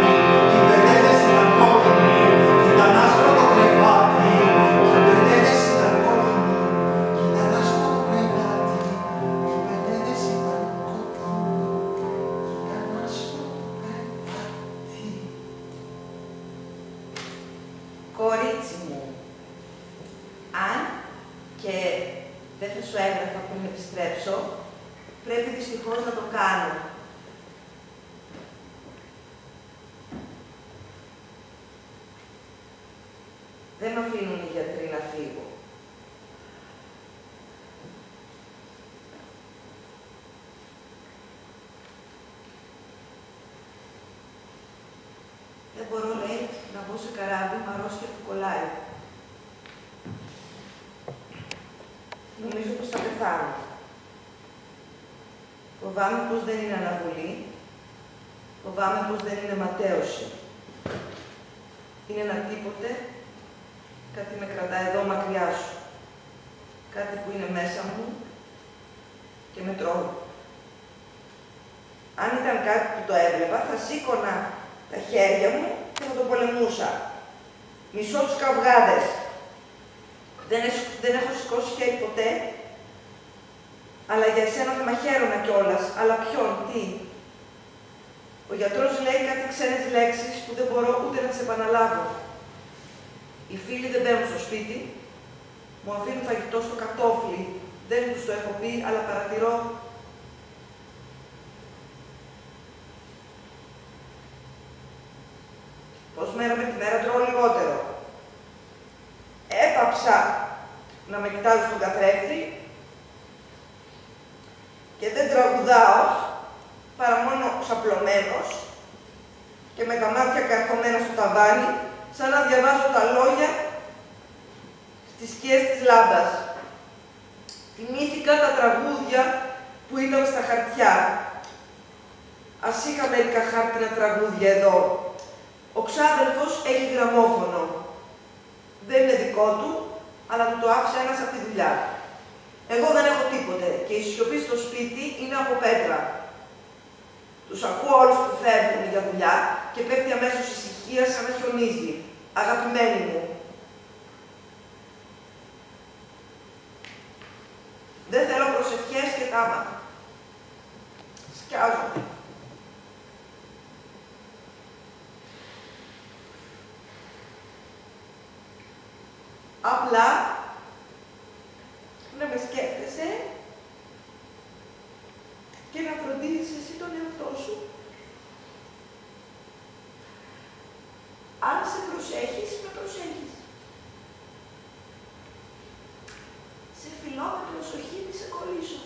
B: Κι οι μπερδεύες ήταν κόκκινοι κι ήταν άσπρο το κρεβάτι. Κι οι μπερδεύες ήταν κόκκινοι κι ήταν άσπρο το κρεβάτι. Κι οι μπερδεύες ήταν κόκκινοι κι ήταν άσπρο το κρεβάτι.
C: Κορίτσι μου, αν και δεν θα σου έγραφα πριν επιστρέψω, πρέπει δυστυχώς να το κάνω. Δεν με αφήνουν οι γιατροί να φύγω. Δεν μπορώ, λέει, να μπω σε καράβι με αρρώστια που κολλάει. Νομίζω πως θα πεθάνω. Φοβάμαι πως δεν είναι αναβολή. Φοβάμαι πως δεν είναι ματέωση. Είναι ένα τίποτε, κάτι με κρατάει εδώ μακριά σου. Κάτι που είναι μέσα μου και με τρώει. Αν ήταν κάτι που το έβλεπα, θα σήκωνα τα χέρια μου και θα το πολεμούσα. Μισώ τους καυγάδες. Δεν έχω σηκώσει χέρι ποτέ, αλλά για εσένα θα μαχαίρωνα κιόλας. Αλλά ποιον, τι. Ο γιατρός λέει κάτι ξένες λέξεις που δεν μπορώ ούτε να τις επαναλάβω. Οι φίλοι δεν μπαίνουν στο σπίτι, μου αφήνουν φαγητό στο κατόφλι. Δεν τους το έχω πει, αλλά παρατηρώ. Πως μέρα με τη μέρα τρώω λιγότερο. Έπαψα να με κοιτάζω στον καθρέφτη και δεν τραγουδάω, παρά μόνο ξαπλωμένος και με τα μάτια καρφωμένα στο ταβάνι, σαν να διαβάζω τα λόγια στις σκιές της λάμπας. Θυμήθηκα τα τραγούδια που ήταν στα χαρτιά. Ας είχα μερικά χάρτινα τραγούδια εδώ. Ο ξάδελφος έχει γραμμόφωνο. Δεν είναι δικό του, αλλά του το άφησε ένας από τη δουλειά. Εγώ δεν έχω τίποτε και η σιωπή στο σπίτι είναι από πέτρα. Τους ακούω όλους που φεύγουν για δουλειά και πέφτει αμέσως ησυχία σαν να χιονίζει. Αγαπημένοι μου. Δεν θέλω προσευχές και τάματα. Σκιάζομαι. Απλά να με σκέφτεσαι και να φροντίζεις εσύ τον εαυτό σου. Αν σε προσέχεις, με προσέχεις. Σε φιλώ με προσοχή, μη σε κολλήσω.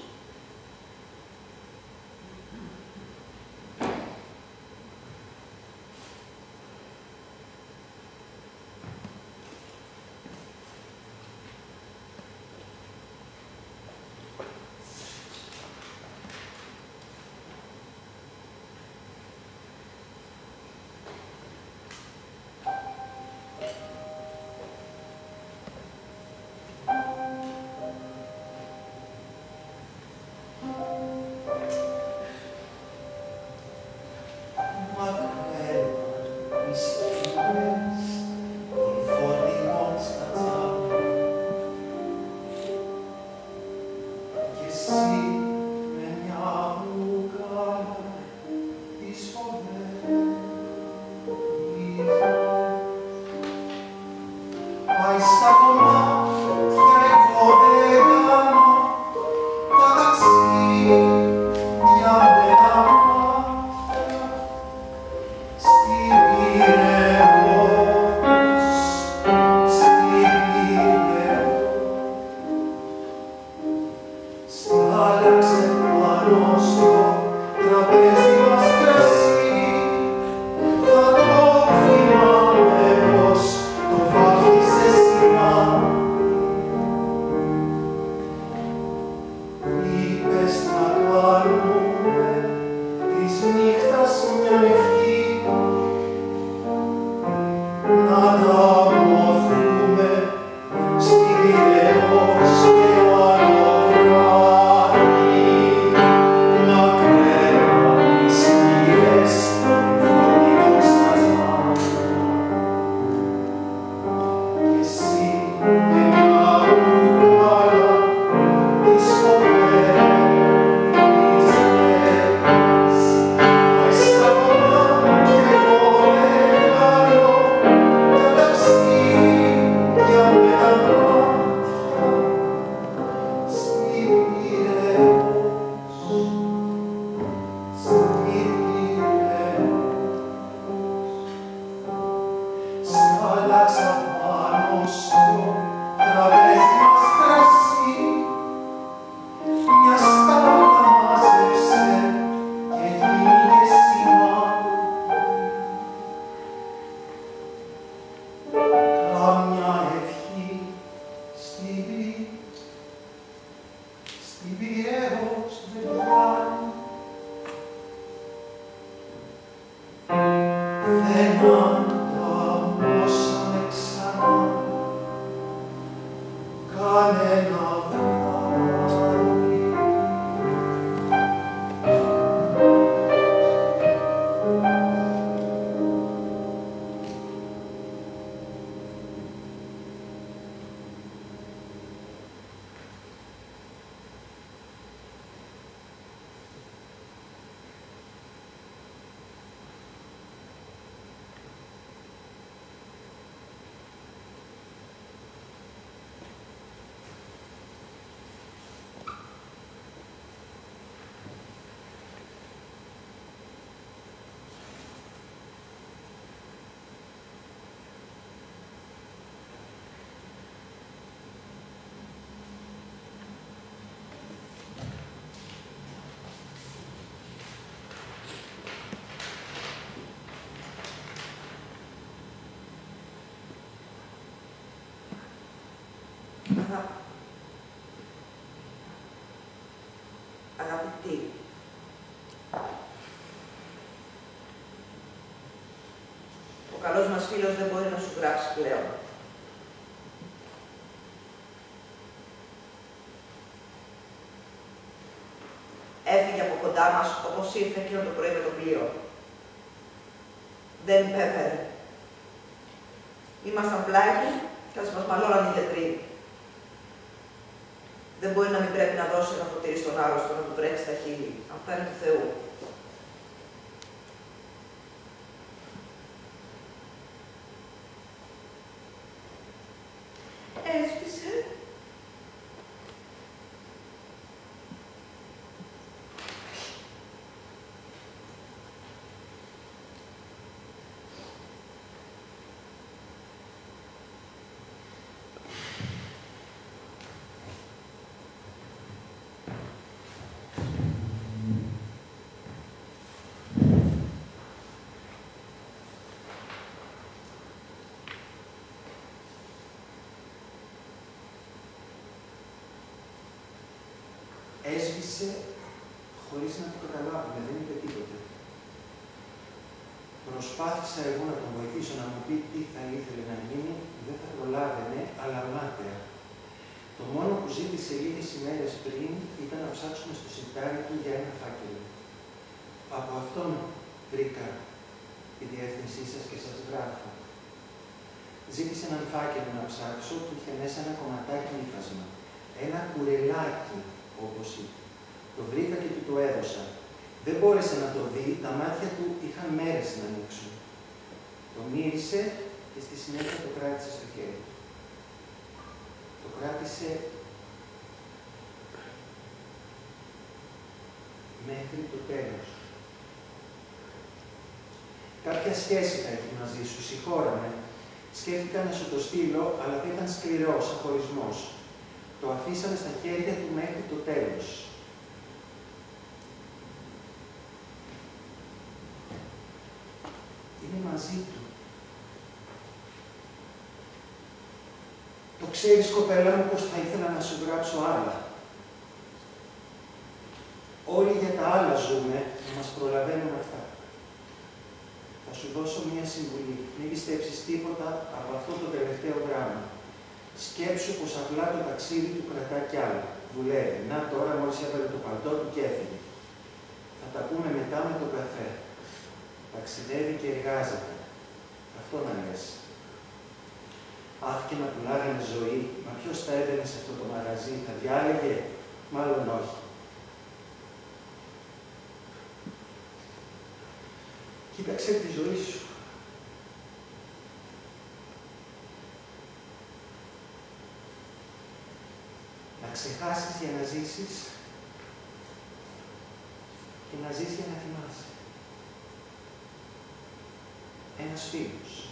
C: Αγαπητοί, ο καλός μας φίλος δεν μπορεί να σου γράψει πλέον. Έφυγε από κοντά μας όπως ήρθε εκείνο το πρωί με το πλοίο. Δεν υπέφερε. Ήμασταν πλάι του και ας μας μαλώναν οι γιατροί. Δεν μπορεί να μην πρέπει να δώσει ένα ποτήρι στον άρρωστο να του τρέξει τα χείλη. Αυτά είναι του Θεού. Έσπισε.
B: έζησε χωρίς να το καταλάβουμε, δεν είπε τίποτε. Προσπάθησα εγώ να τον βοηθήσω να μου πει τι θα ήθελε να γίνει, δεν θα προλάβαινε, αλλά μάταια. Το μόνο που ζήτησε λίγες ημέρες πριν ήταν να ψάξουμε στο σιρτάρι του για ένα φάκελο. Από αυτόν βρήκα τη διεύθυνσή σας και σας γράφω. Ζήτησε έναν φάκελο να ψάξω που είχε μέσα ένα κομματάκι ύφασμα. Ένα κουρελάκι, όπως είπε. Το βρήκα και του το έδωσα. Δεν μπόρεσε να το δει, τα μάτια του είχαν μέρες να ανοίξουν. Το μύρισε και στη συνέχεια το κράτησε στο χέρι του. Το κράτησε μέχρι το τέλος. Κάποια σχέση θα έχει μαζί σου, συγχώραμε. Σκέφτηκα να σου το στείλω, αλλά δεν ήταν σκληρός, αχωρισμός. Το αφήσαμε στα χέρια του μέχρι το τέλος. Είναι μαζί του. Το ξέρεις, κοπέλα μου, πως θα ήθελα να σου γράψω άλλα. Όλοι για τα άλλα ζούμε, να μας προλαβαίνουν αυτά. Θα σου δώσω μία συμβουλή. Μην πιστέψεις τίποτα από αυτό το τελευταίο γράμμα. Σκέψου πως απλά το ταξίδι του κρατά κι άλλο. Δουλεύει. Να τώρα μόλις έβαλε το παλτό του και έφυγε. Θα τα πούμε μετά με τον καφέ. Ταξιδεύει και εργάζεται. Αυτό να λες. Αχ, και να πουλάγανε ζωή. Μα ποιος θα έδαινε σε αυτό το μαγαζί, θα διάλεγε? Μάλλον όχι. Κοίταξε τη ζωή σου. Να ξεχάσεις για να ζήσεις και να ζεις για να θυμάσαι. Ένας φίλος.